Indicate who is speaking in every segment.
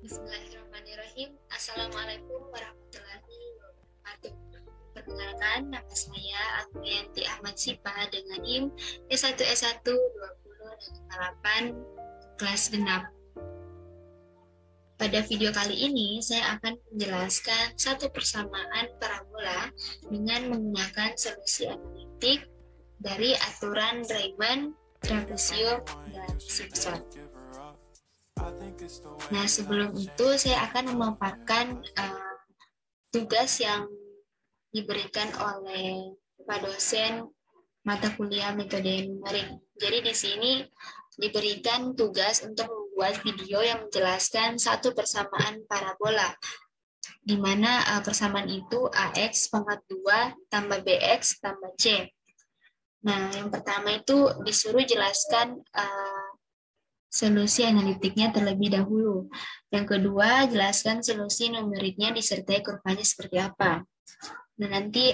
Speaker 1: Bismillahirrahmanirrahim. Assalamualaikum warahmatullahi wabarakatuh. Perkenalkan, nama saya Agnianti Ahmad Sipa dengan NIM S1 S1 20 kelas genap. Pada video kali ini, saya akan menjelaskan satu persamaan parabola dengan menggunakan solusi analitik dari aturan Riemann, trapesium, dan Simpson. Nah, sebelum itu saya akan memaparkan tugas yang diberikan oleh Pak dosen mata kuliah metode numerik. Jadi di sini diberikan tugas untuk membuat video yang menjelaskan satu persamaan parabola, di mana persamaan itu AX pangkat 2 tambah BX tambah C. Nah, yang pertama itu disuruh jelaskan solusi analitiknya terlebih dahulu. Yang kedua, jelaskan solusi numeriknya disertai kurvanya seperti apa. Dan nanti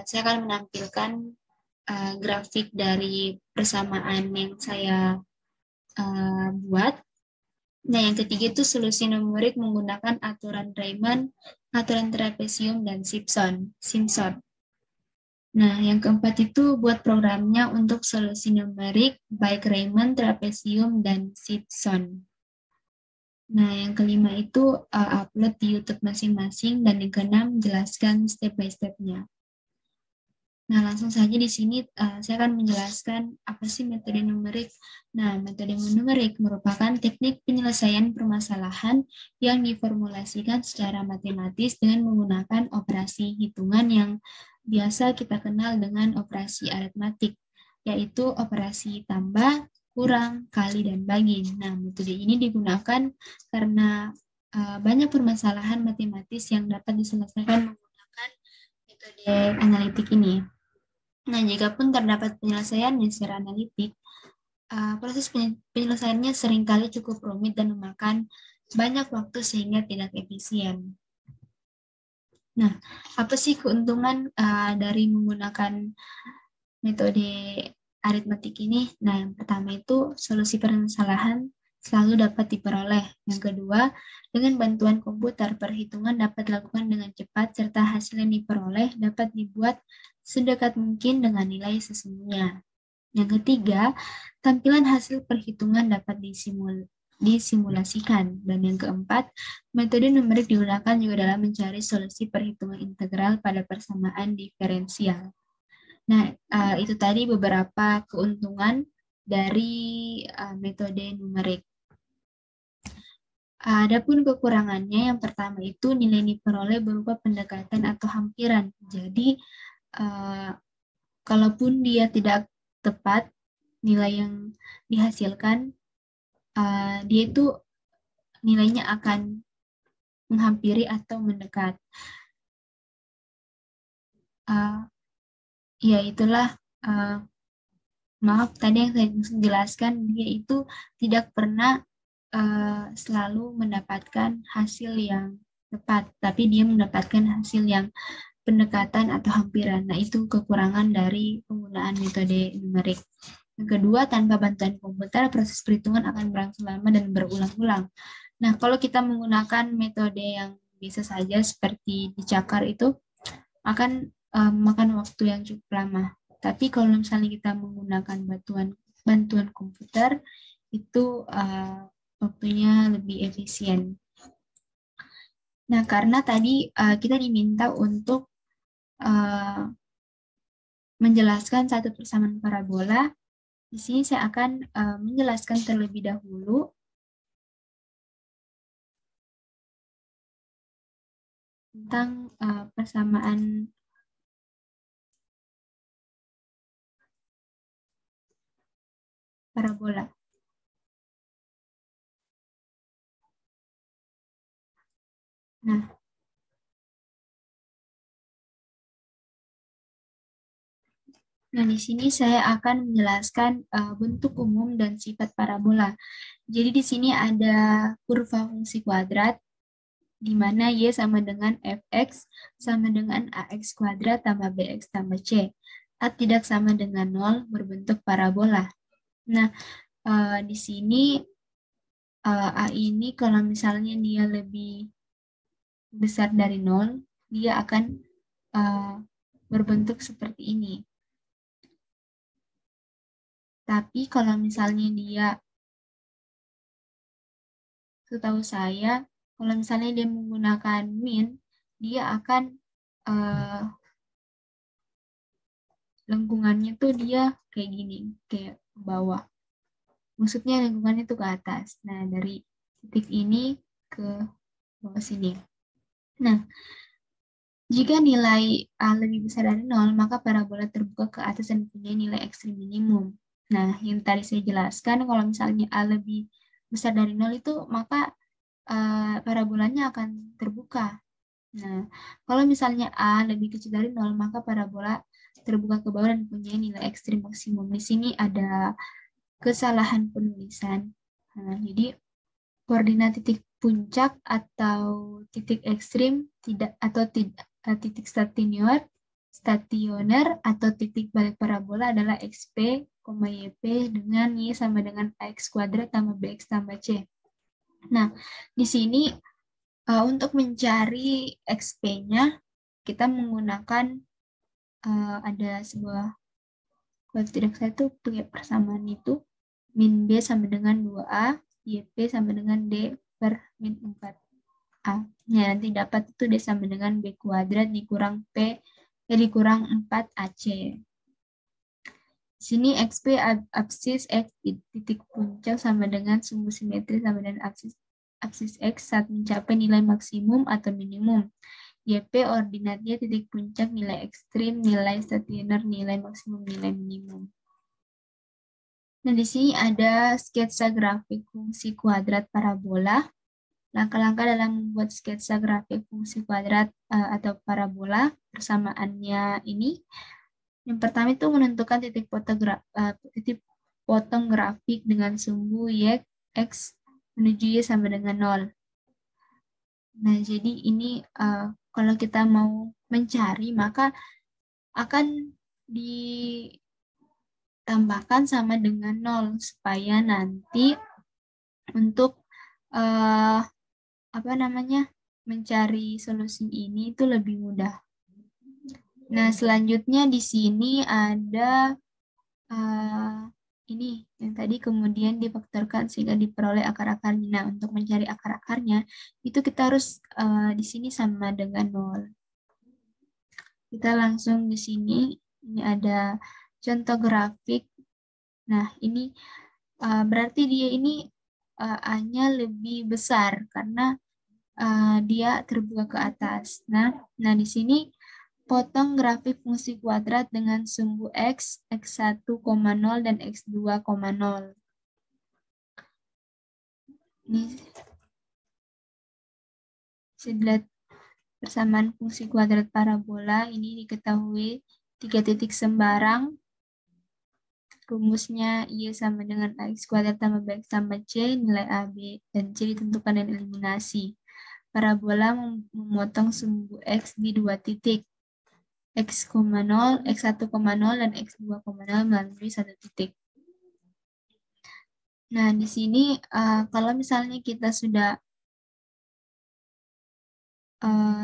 Speaker 1: saya akan menampilkan grafik dari persamaan yang saya buat. Nah, yang ketiga itu solusi numerik menggunakan aturan Riemann, aturan trapesium, dan Simpson. Nah, yang keempat itu buat programnya untuk solusi numerik baik Riemann, trapesium, dan Simpson. Nah, yang kelima itu upload di YouTube masing-masing, dan yang keenam jelaskan step by step-nya. Nah, langsung saja di sini saya akan menjelaskan apa sih metode numerik. Nah, metode numerik merupakan teknik penyelesaian permasalahan yang diformulasikan secara matematis dengan menggunakan operasi hitungan yang biasa kita kenal dengan operasi aritmatik, yaitu operasi tambah, kurang, kali, dan bagi. Nah, metode ini digunakan karena banyak permasalahan matematis yang dapat diselesaikan menggunakan metode analitik ini. Nah, jikapun terdapat penyelesaiannya secara analitik, proses penyelesaiannya seringkali cukup rumit dan memakan banyak waktu sehingga tidak efisien. Nah, apa sih keuntungan dari menggunakan metode aritmatik ini? Nah, yang pertama itu solusi permasalahan selalu dapat diperoleh. Yang kedua, dengan bantuan komputer, perhitungan dapat dilakukan dengan cepat serta hasil yang diperoleh dapat dibuat sedekat mungkin dengan nilai sesungguhnya. Yang ketiga, tampilan hasil perhitungan dapat disimulasikan. Dan yang keempat, metode numerik digunakan juga dalam mencari solusi perhitungan integral pada persamaan diferensial. Nah, itu tadi beberapa keuntungan dari metode numerik. Adapun kekurangannya, yang pertama itu nilai diperoleh berupa pendekatan atau hampiran. Jadi, kalaupun dia tidak tepat, nilai yang dihasilkan, dia itu nilainya akan menghampiri atau mendekat. Ya, itulah, maaf tadi yang saya jelaskan, dia itu tidak pernah selalu mendapatkan hasil yang tepat, tapi dia mendapatkan hasil yang pendekatan atau hampiran. Nah, itu kekurangan dari penggunaan metode numerik. Yang kedua, tanpa bantuan komputer, proses perhitungan akan berlangsung lama dan berulang-ulang. Nah, kalau kita menggunakan metode yang bisa saja seperti dicakar itu akan memakan waktu yang cukup lama. Tapi kalau misalnya kita menggunakan bantuan komputer, itu waktunya lebih efisien. Nah, karena tadi kita diminta untuk menjelaskan satu persamaan parabola, di sini saya akan menjelaskan terlebih dahulu tentang persamaan parabola. Nah, di sini saya akan menjelaskan bentuk umum dan sifat parabola. Jadi di sini ada kurva fungsi kuadrat, di mana Y sama dengan Fx sama dengan Ax kuadrat tambah Bx tambah C. A tidak sama dengan 0 berbentuk parabola. Nah, di sini A ini kalau misalnya dia lebih besar dari 0, dia akan berbentuk seperti ini. Tapi kalau misalnya dia, setahu saya, kalau misalnya dia menggunakan min, dia akan lengkungannya tuh dia kayak gini, kayak ke bawah. Maksudnya lengkungannya tuh ke atas. Nah, dari titik ini ke bawah sini. Nah, jika nilai A lebih besar dari 0, maka parabola terbuka ke atas dan punya nilai ekstrim minimum. Nah, yang tadi saya jelaskan, kalau misalnya A lebih besar dari 0 itu, maka parabolanya akan terbuka. Nah, kalau misalnya A lebih kecil dari 0, maka parabola terbuka ke bawah dan punya nilai ekstrim maksimum. Di sini ada kesalahan penulisan. Nah, jadi koordinat titik puncak atau titik ekstrim tidak atau tidak titik stationer atau titik balik parabola adalah XP, YP dengan Y sama dengan AX kuadrat tambah BX tambah C. Nah, di sini untuk mencari XP-nya kita menggunakan ada sebuah, kalau tidak saya itu pakai persamaan itu min B sama dengan 2A, YP sama dengan D per min 4A. Ya, nanti dapat itu D sama dengan B kuadrat dikurang P, dikurang 4AC. Di sini XP absis X titik puncak sama dengan sumbu simetri sama dengan absis X saat mencapai nilai maksimum atau minimum. YP ordinatnya titik puncak, nilai ekstrim, nilai stationer, nilai maksimum, nilai minimum. Nah, di sini ada sketsa grafik fungsi kuadrat parabola. Langkah-langkah dalam membuat sketsa grafik fungsi kuadrat atau parabola, persamaannya ini. Yang pertama itu menentukan titik potong grafik dengan sumbu Y, X menuju Y sama dengan 0. Nah, jadi ini kalau kita mau mencari, maka akan ditambahkan sama dengan 0 supaya nanti untuk mencari solusi ini itu lebih mudah. Nah, selanjutnya di sini ada ini yang tadi kemudian difaktorkan sehingga diperoleh akar-akarnya. Nah, untuk mencari akar-akarnya itu kita harus di sini sama dengan 0. Kita langsung di sini, ini ada contoh grafik. Nah, ini berarti dia ini A-nya lebih besar karena dia terbuka ke atas. Nah, di sini potong grafik fungsi kuadrat dengan sumbu X, X1,0 dan X2,0. Ini bisa dilihat persamaan fungsi kuadrat parabola. Ini diketahui 3 titik sembarang. Rumusnya Y sama dengan AX kuadrat tambah BX tambah C, nilai A, B, dan C ditentukan dengan eliminasi. Parabola memotong sumbu X di 2 titik. X,0, X1,0, dan X2,0 melalui 1 titik. Nah, di sini kalau misalnya kita sudah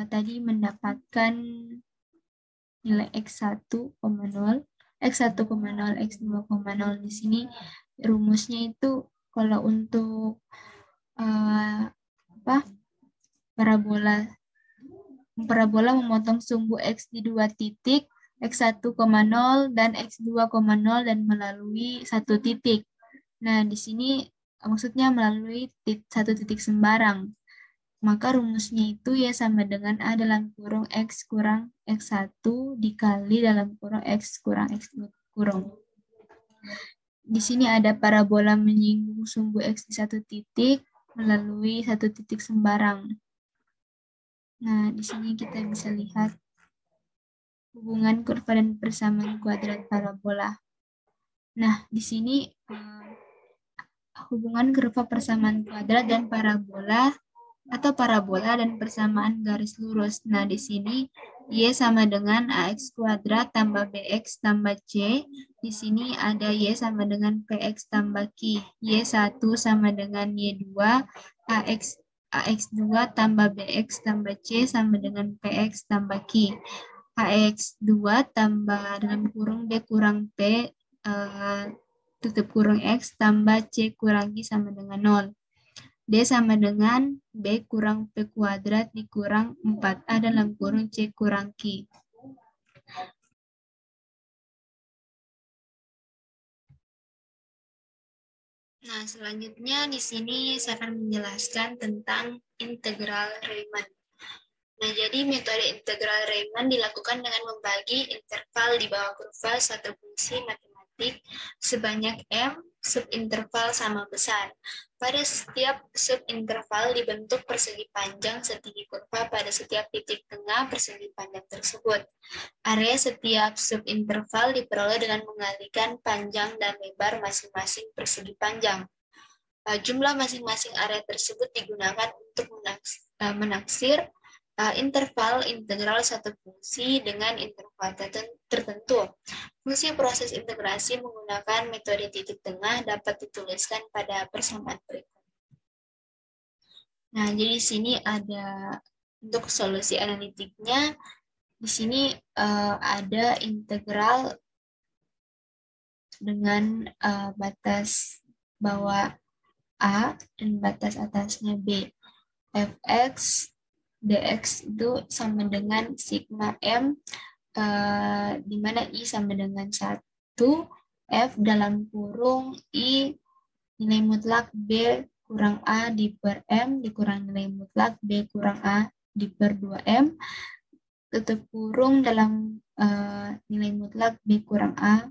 Speaker 1: tadi mendapatkan nilai X1,0, X1,0, X2,0 di sini rumusnya itu kalau untuk parabola memotong sumbu X di 2 titik, X1,0 dan X2,0 dan melalui 1 titik. Nah, di sini maksudnya melalui 1 titik sembarang. Maka rumusnya itu ya sama dengan A dalam kurung X kurang X1 dikali dalam kurung X kurang X2 kurung. Di sini ada parabola menyinggung sumbu X di 1 titik melalui 1 titik sembarang. Nah, di sini kita bisa lihat hubungan kurva dan persamaan kuadrat parabola. Nah, di sini hubungan kurva persamaan kuadrat dan parabola atau parabola dan persamaan garis lurus. Nah, di sini Y sama dengan AX kuadrat tambah BX tambah C Di sini ada Y sama dengan PX tambah Q. Y1 sama dengan Y2, AX2 tambah BX tambah C sama dengan PX tambah Q. AX2 tambah dalam kurung D kurang P tutup kurung X tambah C kurang Q sama dengan 0. D sama dengan B kurang P kuadrat dikurang 4A dalam kurung C kurang Q. Nah, selanjutnya di sini saya akan menjelaskan tentang integral Riemann. Nah, jadi metode integral Riemann dilakukan dengan membagi interval di bawah kurva suatu fungsi matematik sebanyak M subinterval sama besar. Pada setiap subinterval dibentuk persegi panjang setinggi kurva pada setiap titik tengah persegi panjang tersebut. Area setiap subinterval diperoleh dengan mengalihkan panjang dan lebar masing-masing persegi panjang. Jumlah masing-masing area tersebut digunakan untuk menaksir interval integral satu fungsi dengan interval tertentu. Fungsi proses integrasi menggunakan metode titik tengah dapat dituliskan pada persamaan berikut. Nah, jadi di sini ada untuk solusi analitiknya. Di sini ada integral dengan batas bawah A dan batas atasnya B. Fx dx itu sama dengan sigma M, di mana I sama dengan 1, F dalam kurung I nilai mutlak B kurang A di per M dikurang nilai mutlak B kurang A di per 2M, tutup kurung dalam nilai mutlak B kurang A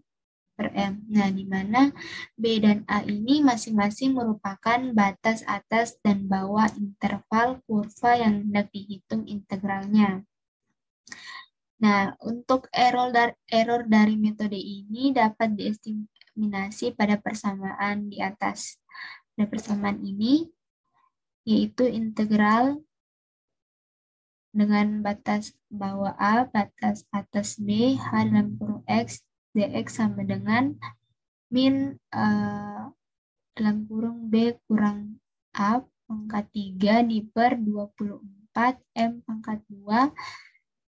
Speaker 1: per M. Nah, di mana B dan A ini masing-masing merupakan batas atas dan bawah interval kurva yang hendak dihitung integralnya. Nah, untuk error dari metode ini dapat diestimasi pada persamaan di atas. Pada persamaan ini, yaitu integral dengan batas bawah A, batas atas B, H dalam kurung X, dx sama dengan min dalam kurung B kurang A pangkat 3 di per 24 M pangkat 2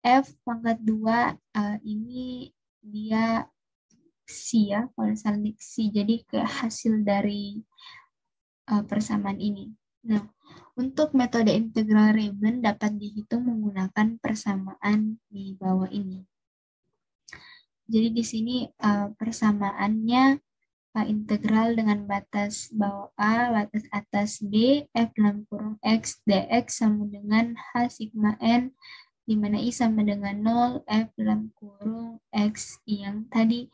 Speaker 1: F pangkat 2 ini dia C ya, kalau misalnya C, jadi ke hasil dari persamaan ini. Nah, untuk metode integral Riemann dapat dihitung menggunakan persamaan di bawah ini. Jadi di sini persamaannya integral dengan batas bawah A, batas atas B, F dalam kurung X, dx sama dengan H sigma N, di mana I sama dengan 0, F dalam kurung X, yang tadi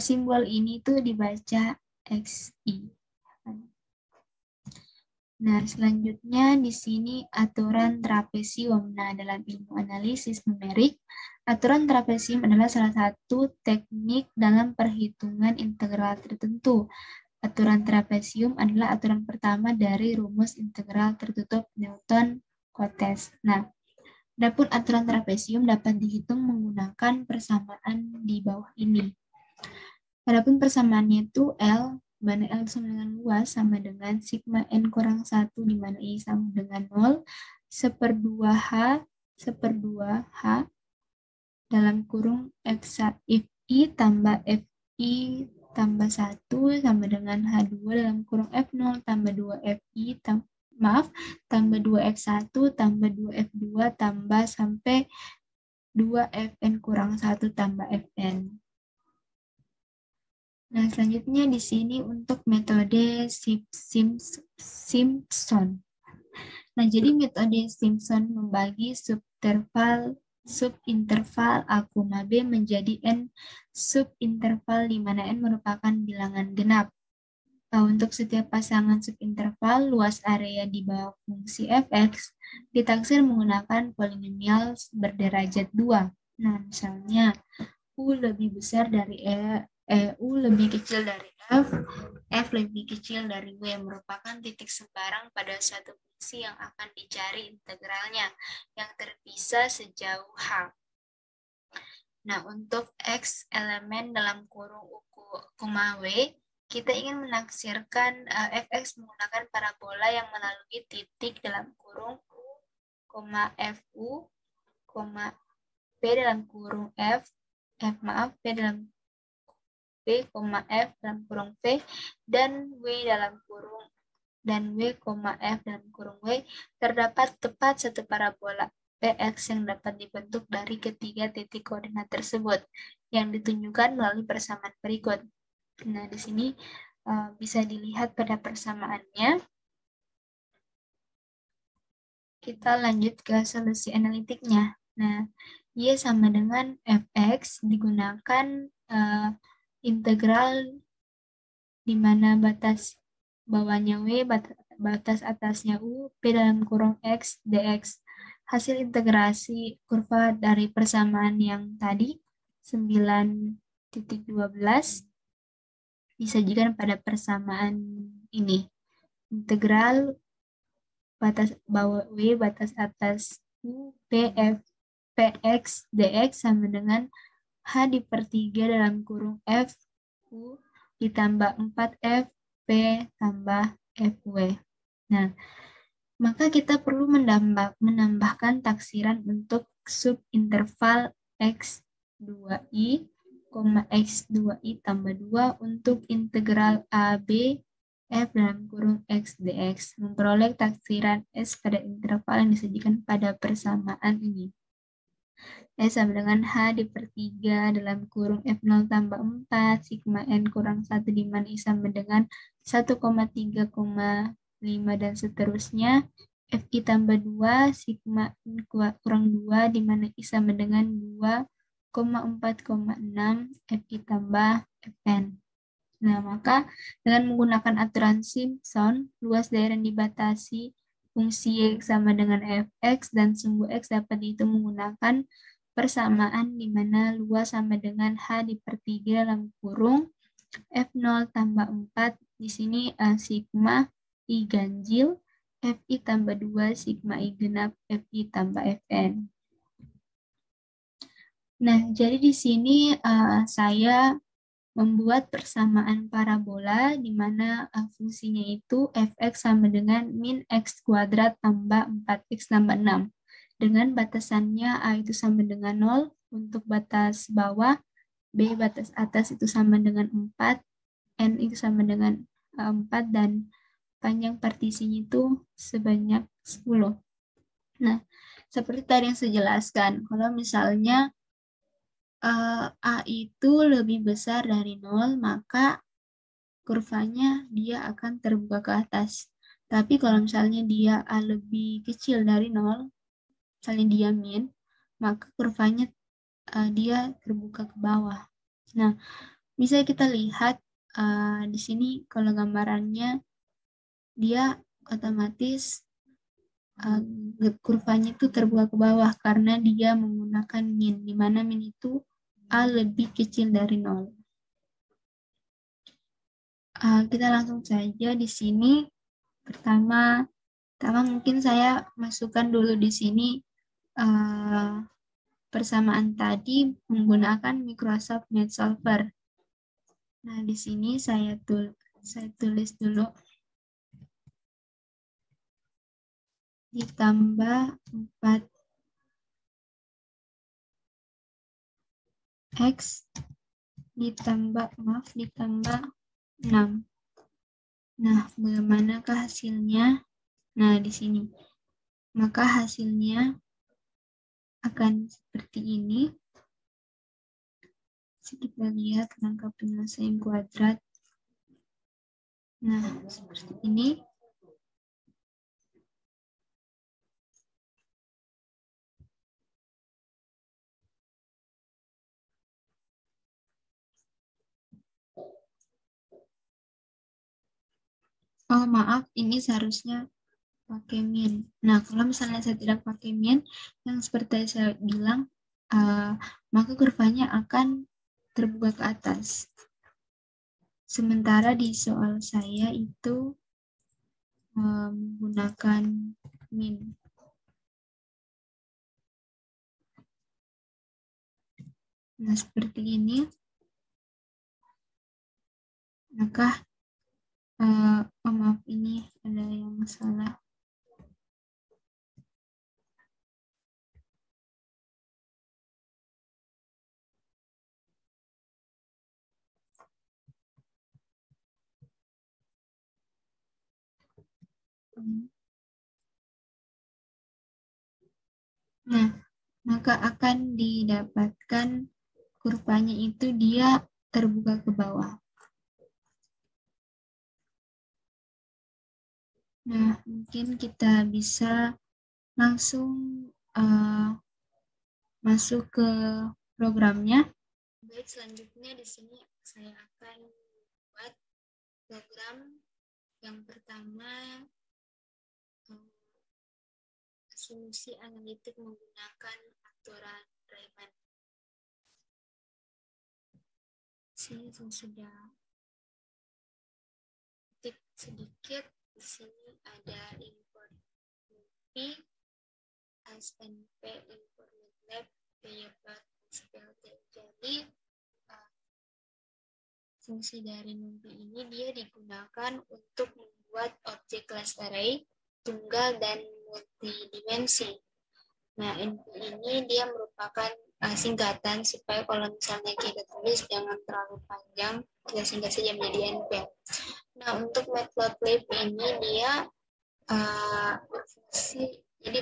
Speaker 1: simbol ini tuh dibaca XI. Nah, selanjutnya di sini aturan trapesium. Nah, dalam ilmu analisis numerik, aturan trapesium adalah salah satu teknik dalam perhitungan integral tertentu. Aturan trapesium adalah aturan pertama dari rumus integral tertutup Newton-Cotes. Nah, adapun aturan trapesium dapat dihitung menggunakan persamaan di bawah ini. Adapun persamaannya itu L, di mana L sama dengan luas sama dengan sigma N kurang 1, di mana I sama dengan 0, seper 2 H dalam kurung F if I tambah FI tambah 1 sama dengan H2 dalam kurung F0 tambah 2 FI tambah 2 F1 tambah 2 F2 tambah sampai 2 Fn kurang 1 tambah Fn. Nah, selanjutnya di sini untuk metode Simpson. Nah, jadi metode Simpson membagi subinterval A, B menjadi N subinterval di mana N merupakan bilangan genap. Untuk setiap pasangan subinterval, luas area di bawah fungsi fx ditaksir menggunakan polinomial berderajat 2. Nah, misalnya U lebih besar dari U lebih kecil dari F lebih kecil dari W, yang merupakan titik sembarang pada suatu fungsi yang akan dicari integralnya, yang terpisah sejauh H. Nah, untuk X elemen dalam kurung U, W, kita ingin menaksirkan fx menggunakan parabola yang melalui titik dalam kurung U, Fu, P dalam kurung P dalam P, F dalam kurung V, dan W dalam kurung F dalam kurung W, terdapat tepat satu parabola PX yang dapat dibentuk dari ketiga titik koordinat tersebut yang ditunjukkan melalui persamaan berikut. Nah, di sini bisa dilihat pada persamaannya. Kita lanjut ke solusi analitiknya. Nah, Y sama dengan Fx digunakan integral di mana batas bawahnya W, batas atasnya U, P dalam kurung X, dx. Hasil integrasi kurva dari persamaan yang tadi, 9.12, disajikan pada persamaan ini. Integral batas bawah W, batas atas U, PF, PX, dx sama dengan H dipertiga dalam kurung F, U, ditambah 4F, P tambah FW. Nah, maka kita perlu menambahkan taksiran untuk subinterval X2I, X2I tambah 2 untuk integral AB F dalam kurung X dx. Memperoleh taksiran S pada interval yang disajikan pada persamaan ini. S sama dengan H dipertiga dalam kurung F0 tambah 4, sigma N kurang 1 di mana I sama dengan 1,3,5 dan seterusnya. FI tambah 2, sigma N kurang 2 di mana I sama dengan 2,4,6 FI tambah Fn. Nah, maka dengan menggunakan aturan Simpson, luas daerah yang dibatasi fungsi X sama dengan Fx dan sumbu X dapat dihitung menggunakan persamaan di mana luas sama dengan H dipertiga dalam kurung F0 tambah 4, di sini sigma I ganjil, Fi tambah 2, sigma I genap, Fi tambah Fn. Nah, jadi di sini saya membuat persamaan parabola di mana fungsinya itu fx sama dengan min x kuadrat tambah 4x tambah 6. Dengan batasannya A itu sama dengan 0, untuk batas bawah, B batas atas itu sama dengan 4, N itu sama dengan 4, dan panjang partisinya itu sebanyak 10. Nah, seperti tadi yang saya jelaskan, kalau misalnya A itu lebih besar dari 0, maka kurvanya dia akan terbuka ke atas. Tapi kalau misalnya dia A lebih kecil dari 0, misalnya dia min, maka kurvanya dia terbuka ke bawah. Nah, bisa kita lihat di sini kalau gambarannya dia otomatis kurvanya itu terbuka ke bawah karena dia menggunakan min, di mana min itu A lebih kecil dari 0. Kita langsung saja di sini. Pertama mungkin saya masukkan dulu di sini persamaan tadi menggunakan Microsoft NetSolver. Nah, di sini saya tulis dulu ditambah 4x ditambah 6. Nah, bagaimanakah hasilnya? Nah, di sini. Maka hasilnya akan seperti ini. Kita lihat rangka penyelesaian kuadrat. Nah, seperti ini. Oh, maaf, ini seharusnya pakai min. Nah, kalau misalnya saya tidak pakai min, yang seperti saya bilang, maka kurvanya akan terbuka ke atas. Sementara di soal saya itu menggunakan min. Nah, seperti ini. Maka, maaf, ini ada yang salah. Nah, maka akan didapatkan kurvanya itu dia terbuka ke bawah. Nah, mungkin kita bisa langsung masuk ke programnya. Baik, selanjutnya di sini saya akan buat program yang pertama, solusi analitik menggunakan aturan Riemann. Sini saya sudah ketik sedikit. Di sini ada import P, SNP, import MATLAB, Paypal, SPLT. Jadi fungsi dari NumPy ini dia digunakan untuk membuat objek class array tunggal dan multidimensi. Nah, NP ini dia merupakan singkatan supaya kalau misalnya kita tulis jangan terlalu panjang, kita singkat saja menjadi NP. Nah, untuk matplotlib ini dia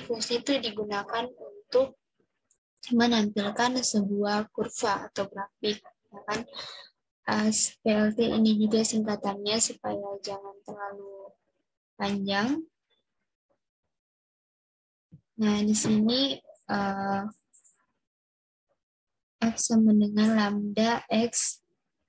Speaker 1: fungsi itu digunakan untuk menampilkan sebuah kurva atau grafik, ya kan? SPLT ini juga singkatannya supaya jangan terlalu panjang. Nah, di sini F sama dengan lambda X.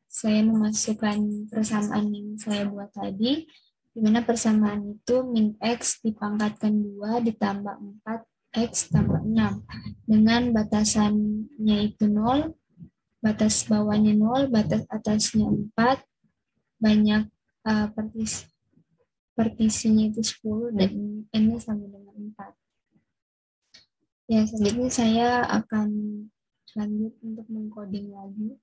Speaker 1: Saya memasukkan persamaan yang saya buat tadi, di mana persamaan itu min X dipangkatkan 2 ditambah 4 X tambah 6. Dengan batasannya itu 0, batas bawahnya 0, batas atasnya 4, banyak partisinya itu 10, dan N-nya sama dengan 4. Ya, selanjutnya saya akan lanjut untuk mengcoding lagi.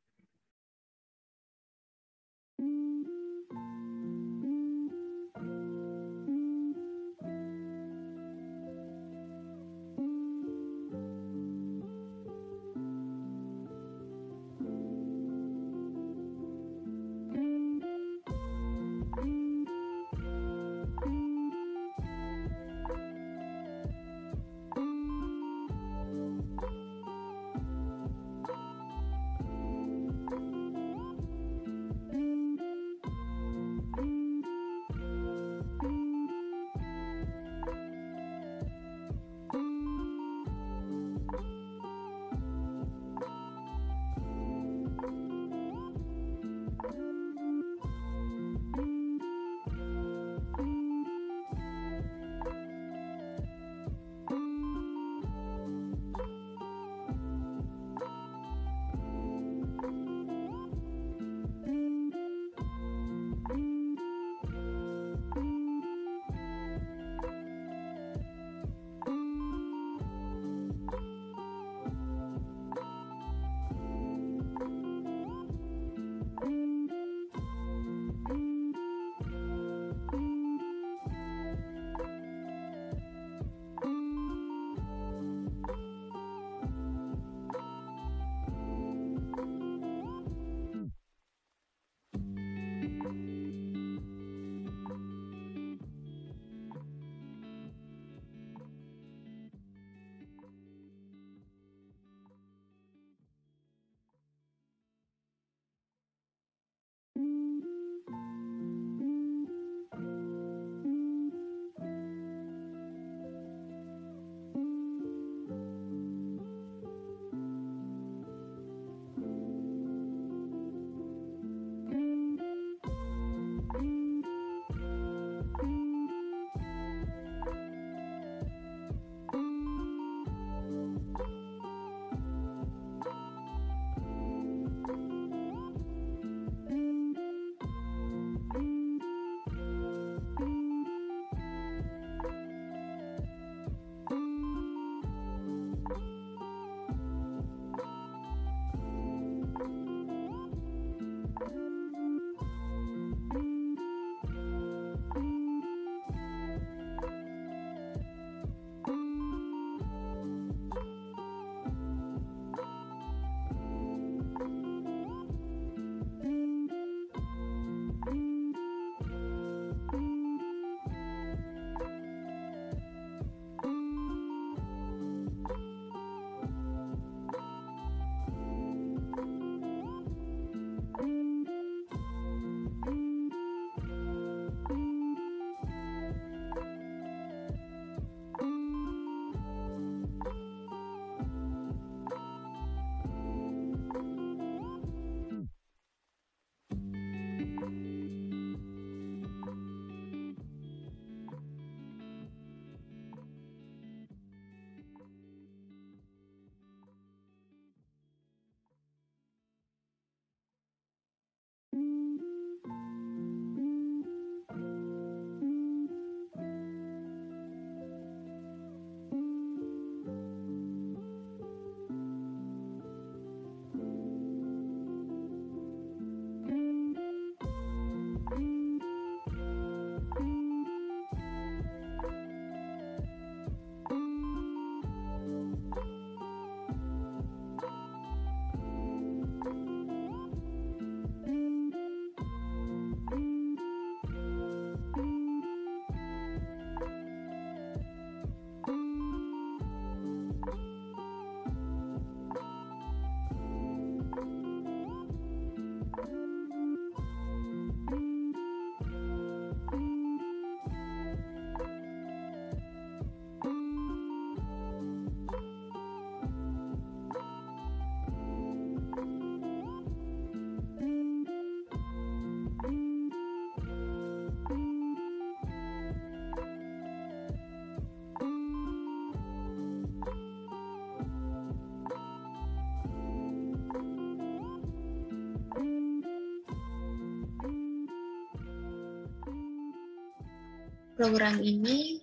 Speaker 1: program ini,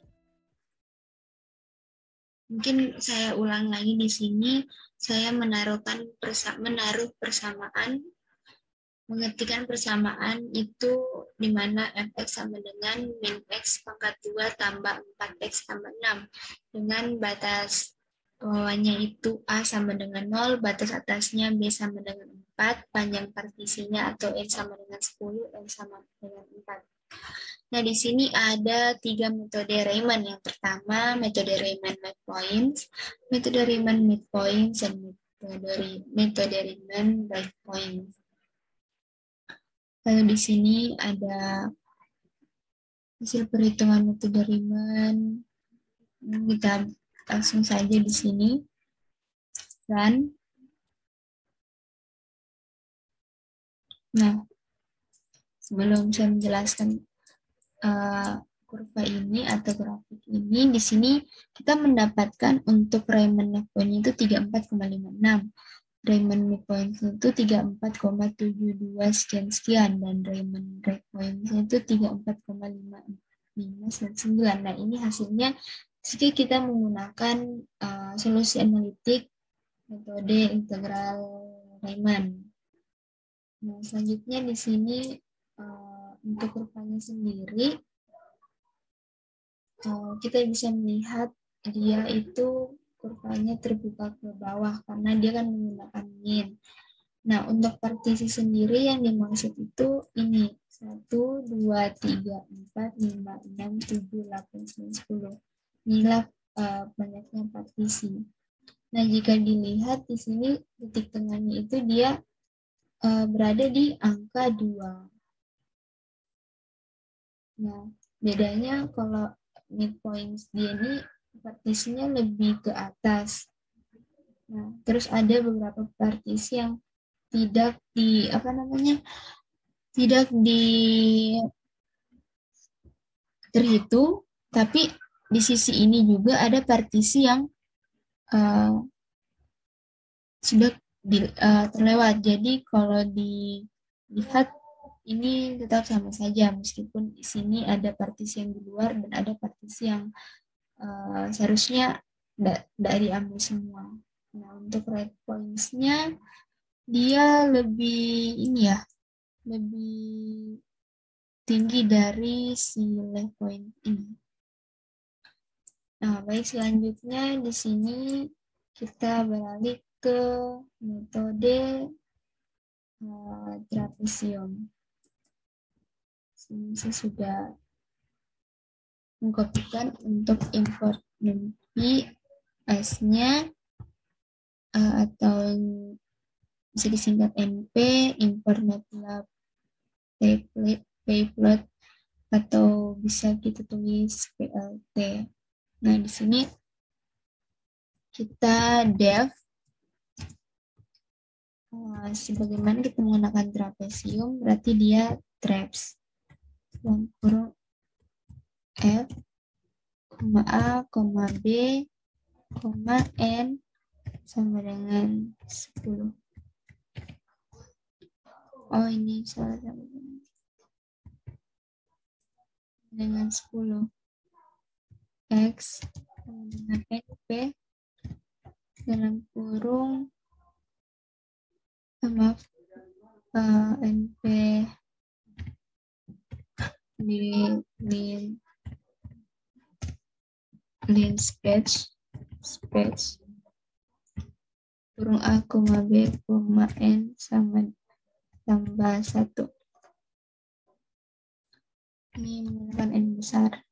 Speaker 1: mungkin saya ulang lagi di sini, saya menaruh persamaan, mengetikkan persamaan itu di mana fx sama dengan min x pangkat 2 tambah 4x tambah 6 dengan batas bawahnya itu A sama dengan 0, batas atasnya B sama dengan 4, panjang partisinya atau N sama dengan 10, N sama dengan 4. Nah, di sini ada 3 metode Riemann. Yang pertama, metode Riemann midpoints, metode Riemann midpoints, dan metode Riemann breakpoints. Lalu di sini ada hasil perhitungan metode Riemann. Kita langsung saja di sini. Dan nah, sebelum saya menjelaskan kurva ini atau grafik ini, di sini kita mendapatkan untuk Riemann midpoint itu 34,56. Riemann midpoint itu 34,72 sekian dan Riemann breakpoint itu 34,59. Nah, ini hasilnya jika kita menggunakan solusi analitik metode integral Riemann. Nah, selanjutnya di sini untuk kurvanya sendiri kita bisa melihat dia itu kurvanya terbuka ke bawah karena dia kan menggunakan min. Nah, untuk partisi sendiri yang dimaksud itu ini 1, 2, 3, 4, 5, 6, 7, 8, 9, 10. Inilah banyaknya partisi. Nah, jika dilihat di sini titik tengahnya itu dia berada di angka 2. Nah, bedanya kalau midpoints dia ini partisinya lebih ke atas. Nah, terus ada beberapa partisi yang tidak terhitung, tapi di sisi ini juga ada partisi yang sudah terlewat. Jadi kalau dilihat ini tetap sama saja meskipun di sini ada partisi yang di luar dan ada partisi yang seharusnya dari diambil semua. Nah, untuk red points-nya dia lebih lebih tinggi dari si left point ini. Nah, baik, selanjutnya di sini kita beralih ke metode trapesium. Sini saya sudah mengkopikan untuk import NumPy S-nya atau bisa disingkat NP, import MATLAB Payplot atau bisa kita tulis PLT. Nah, di sini kita def sebagaimana kita menggunakan trapesium, berarti dia traps dan kurung F, A, B, N sama dengan 10. Oh, ini salah satu dengan 10. X sama dengan NP dalam kurung NP di lin space kurung A, B, N sama tambah 1. Ini menggunakan N besar.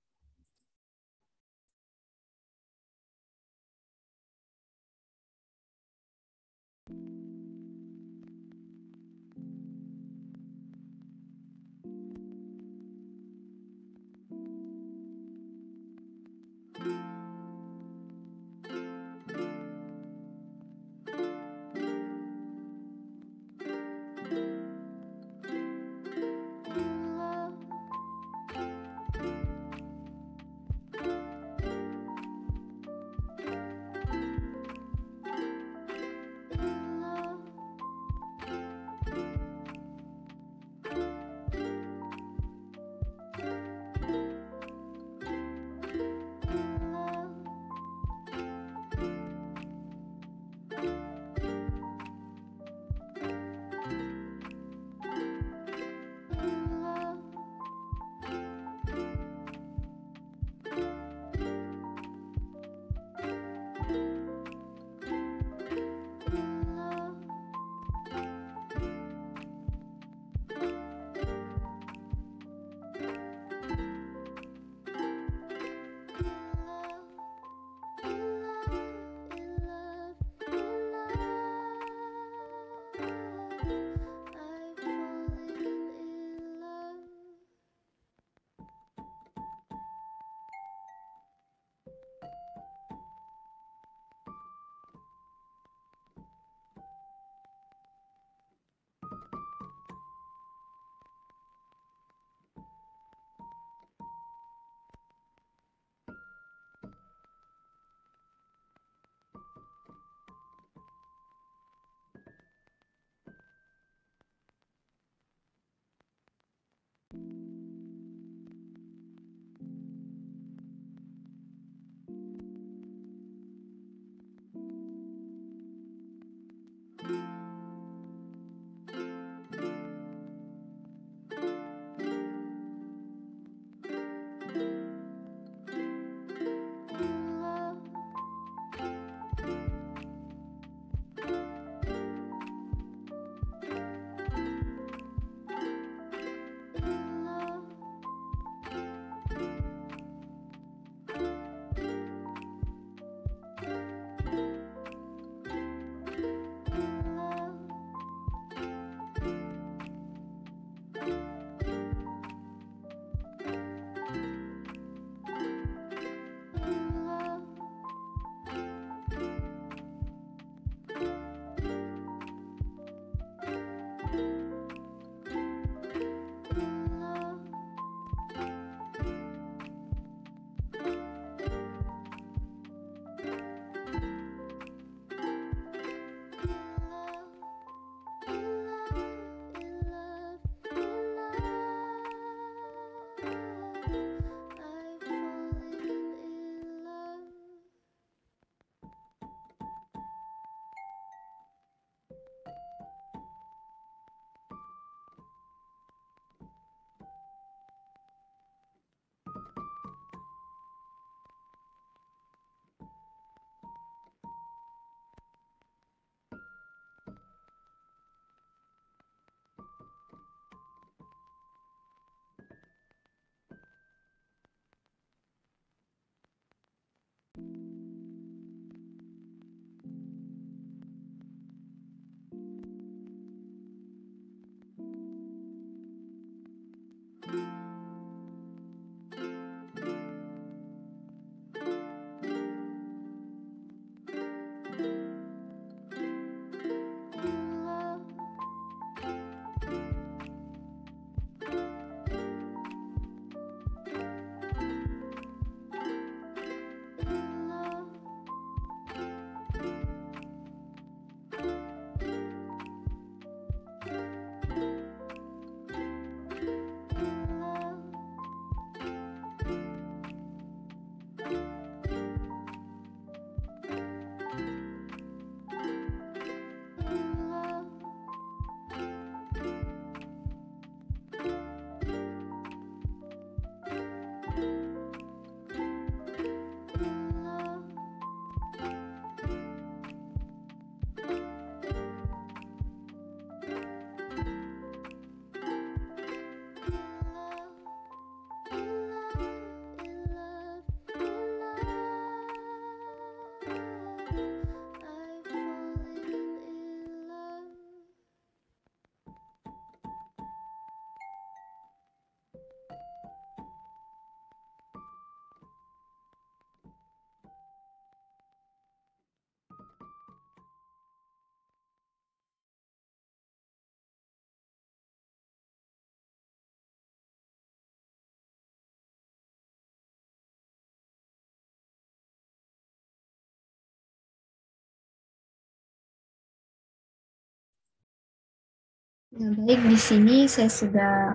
Speaker 1: Nah, baik, di sini saya sudah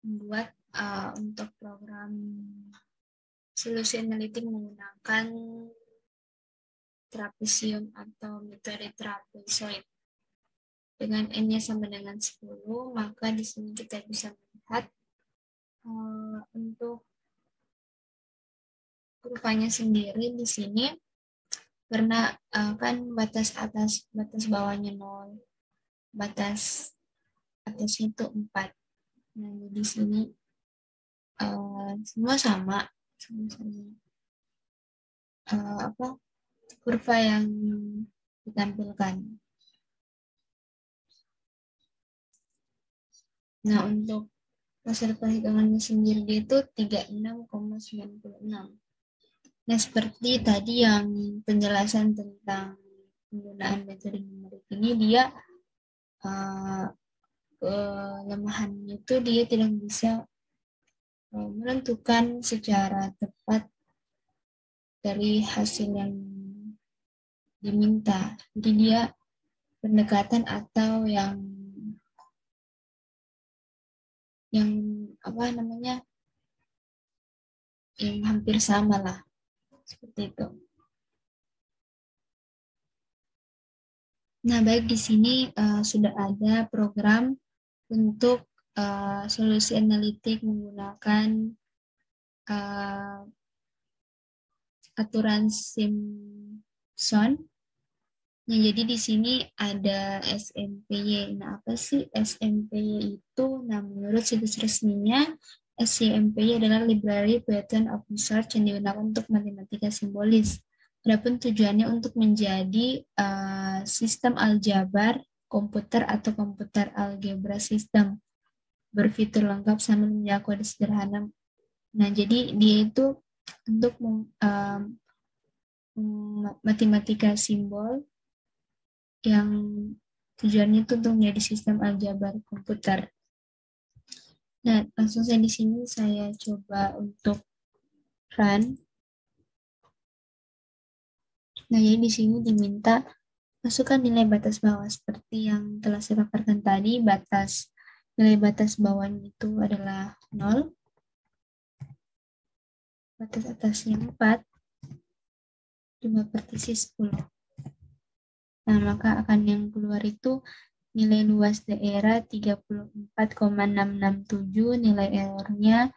Speaker 1: membuat untuk program solusi analitik menggunakan trapesium atau metode trapezoid. Dengan n-nya sama dengan 10, maka di sini kita bisa melihat untuk kurvanya sendiri di sini karena kan batas atas, batas bawahnya 0, batas atasnya itu 4. Nah, di sini semua sama, apa kurva yang ditampilkan. Nah, untuk hasil perhitungannya sendiri itu 36,96. Nah, seperti tadi yang penjelasan tentang penggunaan metode numerik ini, dia kelemahannya itu dia tidak bisa menentukan secara tepat dari hasil yang diminta. Jadi dia pendekatan atau yang apa namanya, yang hampir sama lah, seperti itu. Nah, baik, di sini sudah ada program untuk solusi analitik menggunakan aturan Simpson. Nah, jadi di sini ada SMPY. Nah, apa sih SMPY itu? Nah, menurut situs resminya, SMPY adalah Library Pattern of Research yang digunakan untuk matematika simbolis. Adapun tujuannya untuk menjadi sistem aljabar komputer atau komputer algebra sistem berfitur lengkap sambil menjangkau kode sederhana. Nah, jadi dia itu untuk matematika simbol yang tujuannya itu untuk menjadi sistem aljabar komputer. Nah, langsung saja di sini saya coba untuk run. Nah, jadi di sini diminta masukkan nilai batas bawah seperti yang telah saya paparkan tadi. Nilai batas bawahnya itu adalah 0, batas atasnya 4, jumlah partisi 10. Nah, maka akan yang keluar itu nilai luas daerah 34,667, nilai errornya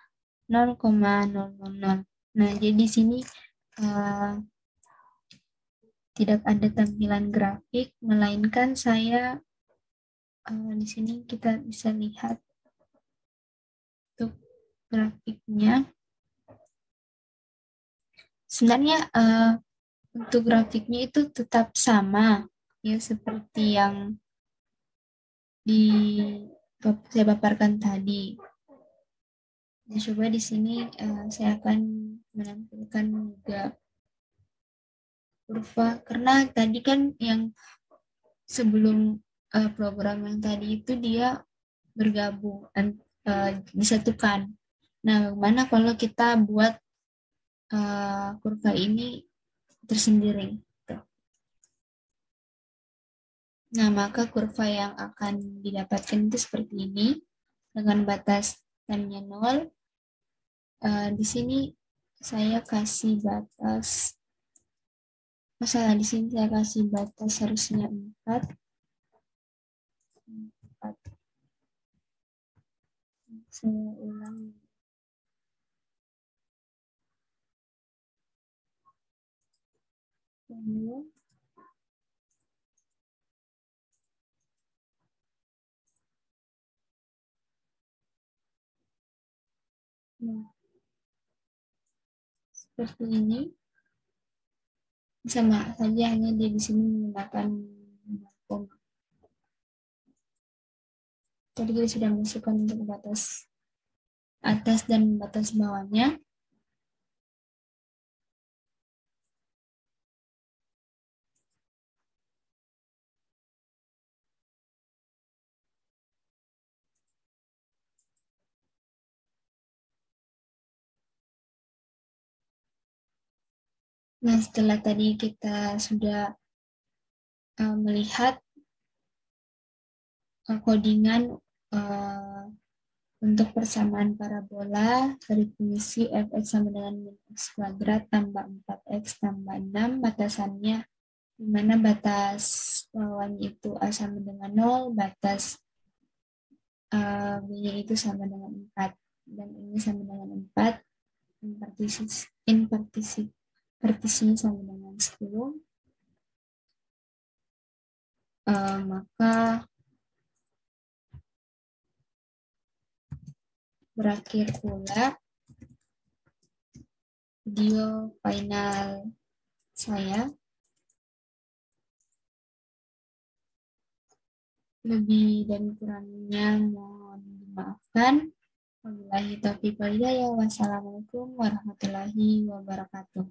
Speaker 1: 0,000. Nah, jadi di sini tidak ada tampilan grafik, melainkan saya di sini kita bisa lihat untuk grafiknya. Sebenarnya untuk grafiknya itu tetap sama ya seperti yang saya paparkan tadi. Nah, coba di sini saya akan menampilkan juga kurva karena tadi kan yang sebelum program yang tadi itu dia bergabung disatukan. Nah, bagaimana kalau kita buat kurva ini tersendiri? Nah, maka kurva yang akan didapatkan itu seperti ini dengan batas n-nya 0. Di sini saya kasih batas, masalah di sini saya kasih batas harusnya 4. Saya ulang. Nah, seperti ini. Sama saja, hanya dia di sini menggunakan koma. Tadi kita sudah masukkan untuk batas atas dan batas bawahnya. Nah, setelah tadi kita sudah melihat codingan untuk persamaan parabola berfungsi fx sama dengan min x kuadrat tambah 4x tambah 6, batasannya di mana batas bawahnya itu A sama dengan 0, batas B-nya itu sama dengan 4, dan ini sama dengan 4, partisinya sama dengan 10, maka berakhir pula video final saya. Lebih dan kurangnya mohon dimaafkan. Wabillahi taufiq wal hidayah. Wassalamualaikum warahmatullahi wabarakatuh.